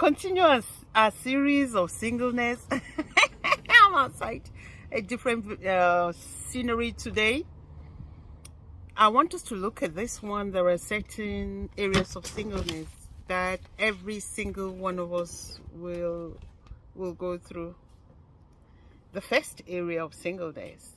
continue our series of singleness. I'm outside a different scenery today. I want us to look at this one. There are certain areas of singleness that every single one of us will go through. The first area of singleness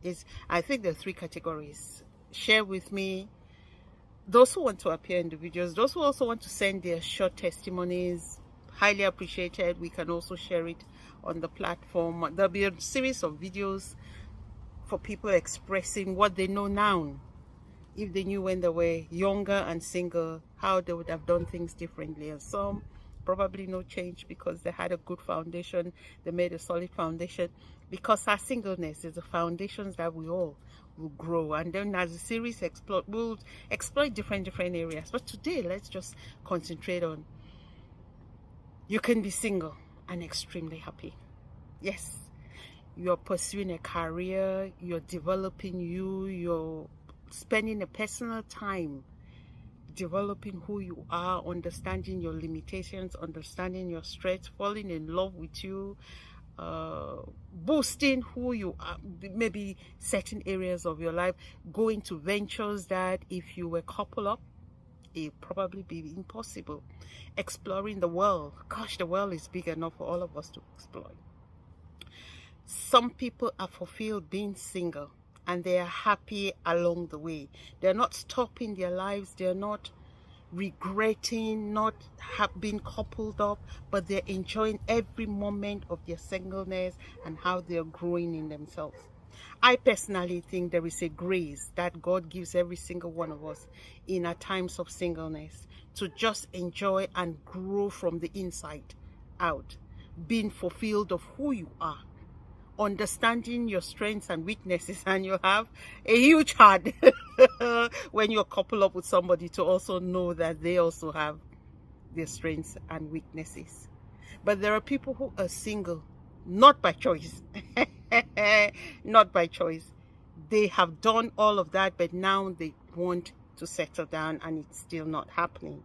is, I think there are three categories. Share with me those who want to appear in the videos, those who also want to send their short testimonies. Highly appreciated. We can also share it on the platform. There'll be a series of videos for people expressing what they know now. If they knew when they were younger and single, how they would have done things differently. And some probably no change because they had a good foundation. They made a solid foundation, because our singleness is the foundations that we all will grow. And then as the series we'll explore different areas. But today, let's just concentrate on you can be single and extremely happy. Yes, you're pursuing a career, you're developing you're spending a personal time developing who you are, understanding your limitations, understanding your strengths, falling in love with you, boosting who you are, maybe certain areas of your life, going to ventures that if you were coupled up, it'd probably be impossible. Exploring the world. Gosh, the world is big enough for all of us to explore. Some people are fulfilled being single, and they are happy along the way. They're not stopping their lives. They're not regretting not being coupled up, but they're enjoying every moment of their singleness and how they're growing in themselves. I personally think there is a grace that God gives every single one of us in our times of singleness to just enjoy and grow from the inside out, being fulfilled of who you are, understanding your strengths and weaknesses, and you have a huge heart when you're coupled up with somebody to also know that they also have their strengths and weaknesses. But there are people who are single not by choice. Not by choice. They have done all of that, but now they want to settle down and it's still not happening.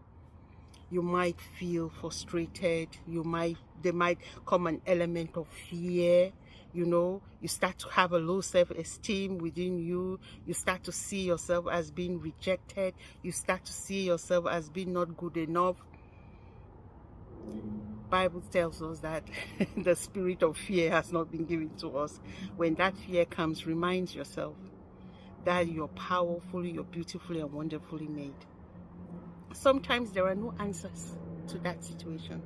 You might feel frustrated. There might come an element of fear. You start to have a low self-esteem within you. You start to see yourself as being rejected. You start to see yourself as being not good enough. Bible tells us that the spirit of fear has not been given to us. When that fear comes, remind yourself that you're powerful, you're beautifully and wonderfully made. Sometimes there are no answers to that situation.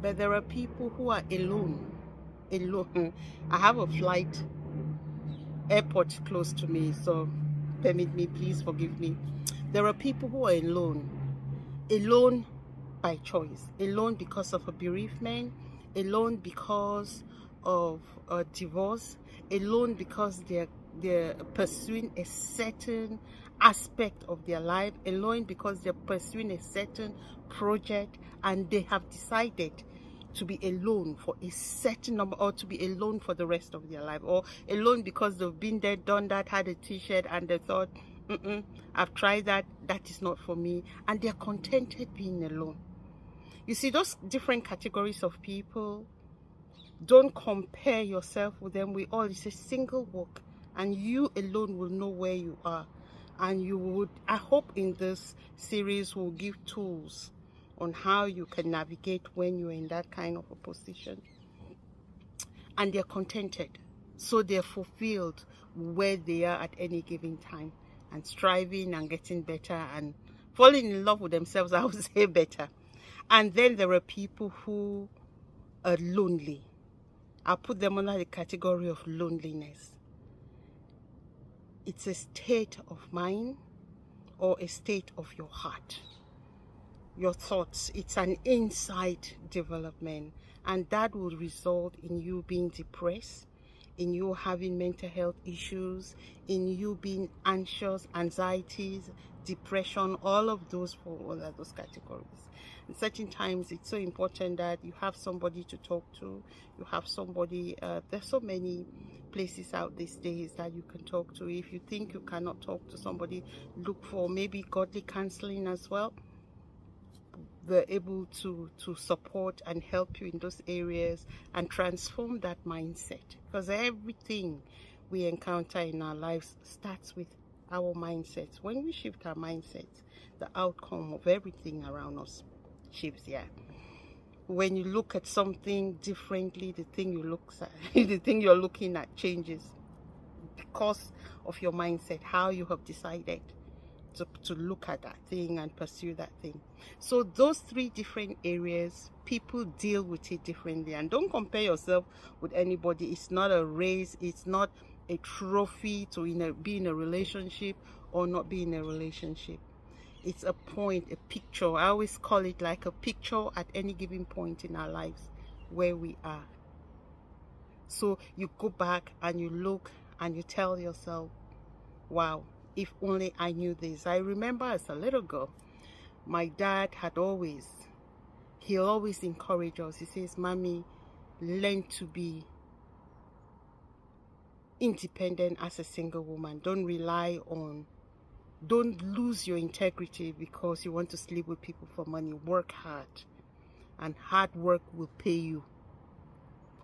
But there are people who are alone. I have a flight airport close to me, so permit me, please forgive me. There are people who are alone by choice, alone because of a bereavement, alone because of a divorce, alone because they're pursuing a certain aspect of their life, alone because they're pursuing a certain project and they have decided to be alone for a certain number, or to be alone for the rest of their life, or alone because they've been there, done that, had a t-shirt, and they thought, I've tried that is not for me, and they're contented being alone. You see, those different categories of people, don't compare yourself with them. It's a single walk, and you alone will know where you are. And I hope in this series will give tools on how you can navigate when you're in that kind of a position. And they're contented, so they're fulfilled where they are at any given time, and striving and getting better and falling in love with themselves, I would say better. And then there are people who are lonely. I'll put them under the category of loneliness. It's a state of mind or a state of your heart, your thoughts. It's an inside development, and that will result in you being depressed, in you having mental health issues, in you being anxious, anxieties, depression, all of those fall under those categories. In certain times, it's so important that you have somebody to talk to. You have somebody, there's so many places out these days that you can talk to. If you think you cannot talk to somebody, look for maybe godly counseling as well. they're able to support and help you in those areas and transform that mindset, because everything we encounter in our lives starts with our mindsets. When we shift our mindsets, the outcome of everything around us shifts. Yeah, when you look at something differently, the thing you look at the thing you're looking at changes because of your mindset, how you have decided to look at that thing and pursue that thing. So those three different areas, people deal with it differently. And don't compare yourself with anybody. It's not a race. It's not a trophy to be in a relationship or not be in a relationship. It's a point, a picture. I always call it like a picture at any given point in our lives where we are. So you go back and you look and you tell yourself, wow, if only I knew this. I remember as a little girl, my dad he'll always encourage us. He says, Mommy, learn to be independent as a single woman. Don't lose your integrity because you want to sleep with people for money. Work hard, and hard work will pay you.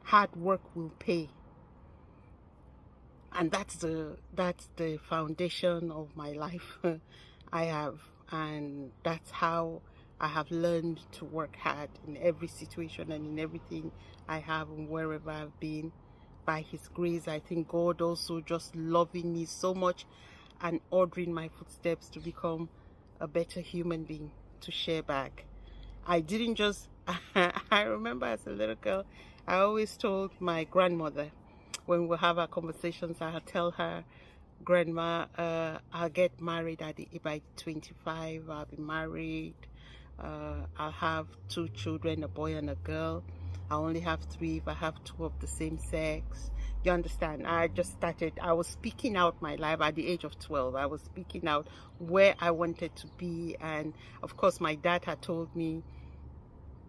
Hard work will pay. And that's the foundation of my life. I have, and that's how I have learned to work hard in every situation and in everything I have and wherever I've been. By His grace, I think God also just loving me so much and ordering my footsteps to become a better human being to share back. I didn't just I remember as a little girl, I always told my grandmother, when we have our conversations, I'll tell her, Grandma, I'll get married by 25. I'll be married. I'll have 2 children, a boy and a girl. I only have 3 if I have 2 of the same sex. You understand? I was speaking out my life at the age of 12. I was speaking out where I wanted to be. And of course, my dad had told me,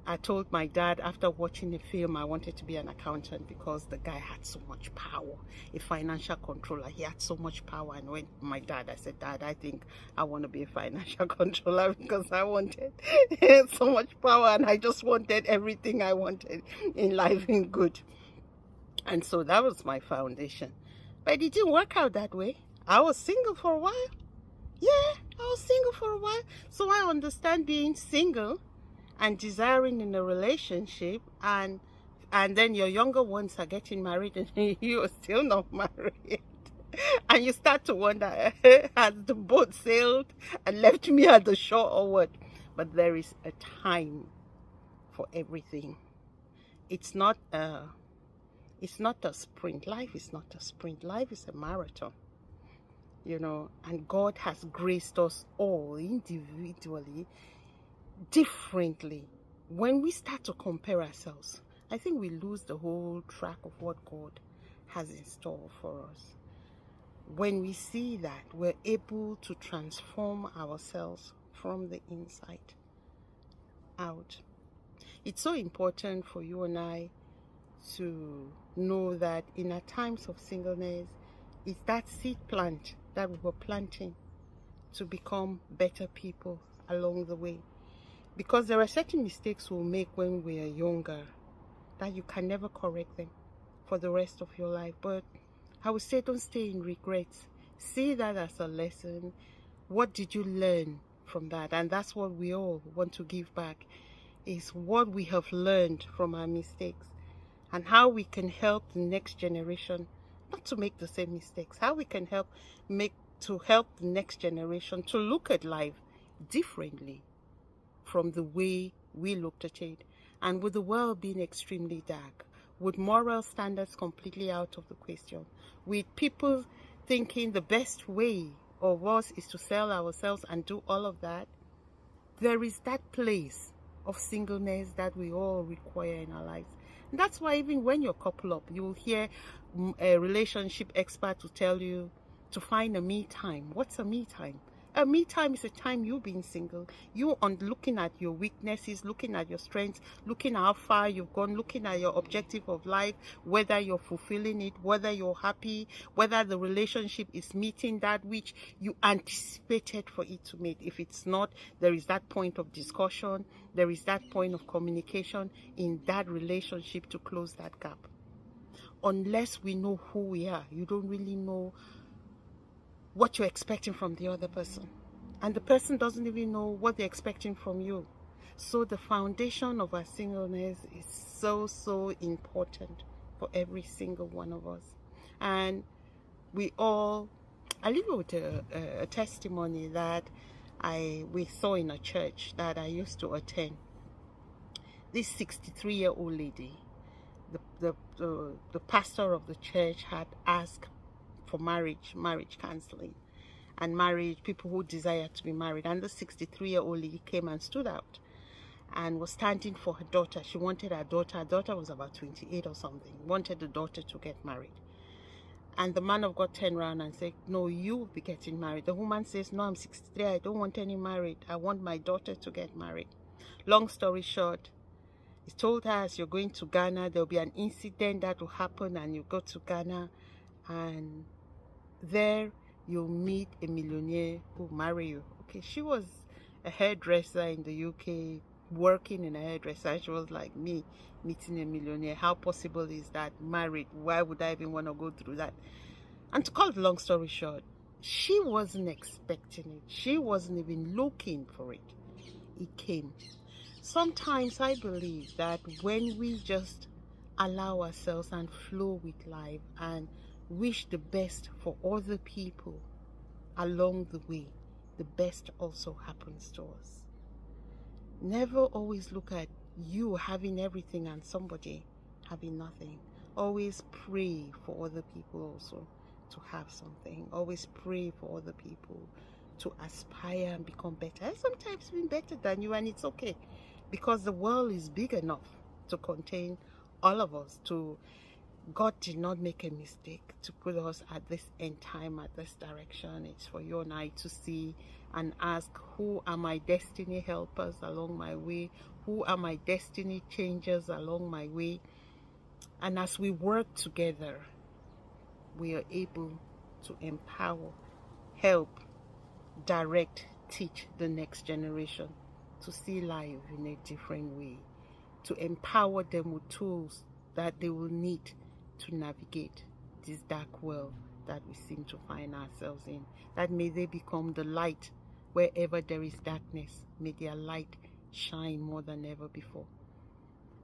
I told my dad after watching the film I wanted to be an accountant because the guy had so much power, a financial controller. He had so much power. And when my dad, I said, Dad, I think I want to be a financial controller because I wanted so much power and I just wanted everything I wanted in life in good. And so that was my foundation. But it didn't work out that way. I was single for a while. Yeah, I was single for a while. So I understand being single and desiring in a relationship, and then your younger ones are getting married and you are still not married. And you start to wonder, has the boat sailed and left me at the shore or what? But there is a time for everything. It's not a sprint. Life is not a sprint. Life is a marathon. And God has graced us all individually differently. When we start to compare ourselves, I think we lose the whole track of what God has in store for us. When we see that we're able to transform ourselves from the inside out, it's so important for you and I to know that in our times of singleness, it's that seed plant that we were planting to become better people along the way. Because there are certain mistakes we'll make when we are younger that you can never correct them for the rest of your life. But I would say don't stay in regrets. See that as a lesson. What did you learn from that? And that's what we all want to give back, is what we have learned from our mistakes and how we can help the next generation not to make the same mistakes. How we can help the next generation to look at life differently from the way we looked at it, and with the world being extremely dark, with moral standards completely out of the question, with people thinking the best way of us is to sell ourselves and do all of that, there is that place of singleness that we all require in our lives. And that's why even when you're coupled up, you will hear a relationship expert to tell you to find a me time. What's a me time? Me time is a time you being single, you on looking at your weaknesses, looking at your strengths, looking at how far you've gone, looking at your objective of life, whether you're fulfilling it, whether you're happy, whether the relationship is meeting that which you anticipated for it to meet. If it's not, there is that point of discussion, there is that point of communication in that relationship to close that gap. Unless we know who we are, you don't really know what you're expecting from the other person, and the person doesn't even know what they're expecting from you. So the foundation of our singleness is so important for every single one of us. And we all, I leave you with a testimony that we saw in a church that I used to attend. This 63-year-old lady, the pastor of the church had asked for marriage counseling, and marriage, people who desire to be married. And the 63-year-old lady came and stood out and was standing for her daughter. She wanted her daughter was about 28 or something, wanted the daughter to get married. And the man of God turned around and said, no, you'll be getting married. The woman says, no, I'm 63, I don't want any married, I want my daughter to get married. Long story short, he told her, as you're going to Ghana, there'll be an incident that will happen, and you go to Ghana, and there you'll meet a millionaire who'll marry you. Okay, she was a hairdresser in the UK, working in a hairdresser. She was like, me meeting a millionaire, how possible is that? Married, why would I even want to go through that? And to cut the long story short, she wasn't expecting it. She wasn't even looking for it. It came. Sometimes I believe that when we just allow ourselves and flow with life and wish the best for other people along the way, the best also happens to us. Never always look at you having everything and somebody having nothing. Always pray for other people also to have something. Always pray for other people to aspire and become better, and sometimes even better than you, and it's okay, because the world is big enough to contain all of us. God did not make a mistake to put us at this end time, at this direction. It's for you and I to see and ask, who are my destiny helpers along my way? Who are my destiny changers along my way? And as we work together, we are able to empower, help, direct, teach the next generation to see life in a different way, to empower them with tools that they will need to navigate this dark world that we seem to find ourselves in. That may they become the light wherever there is darkness. May their light shine more than ever before.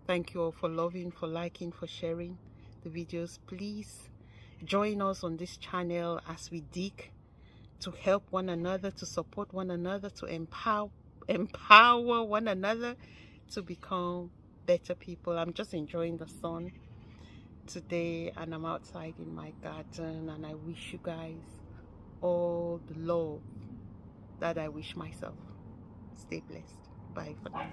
Thank you all for loving, for liking, for sharing the videos. Please join us on this channel as we dig to help one another, to support one another, to empower one another to become better people. I'm just enjoying the sun today, and I'm outside in my garden, and I wish you guys all the love that I wish myself. Stay blessed. Bye for now.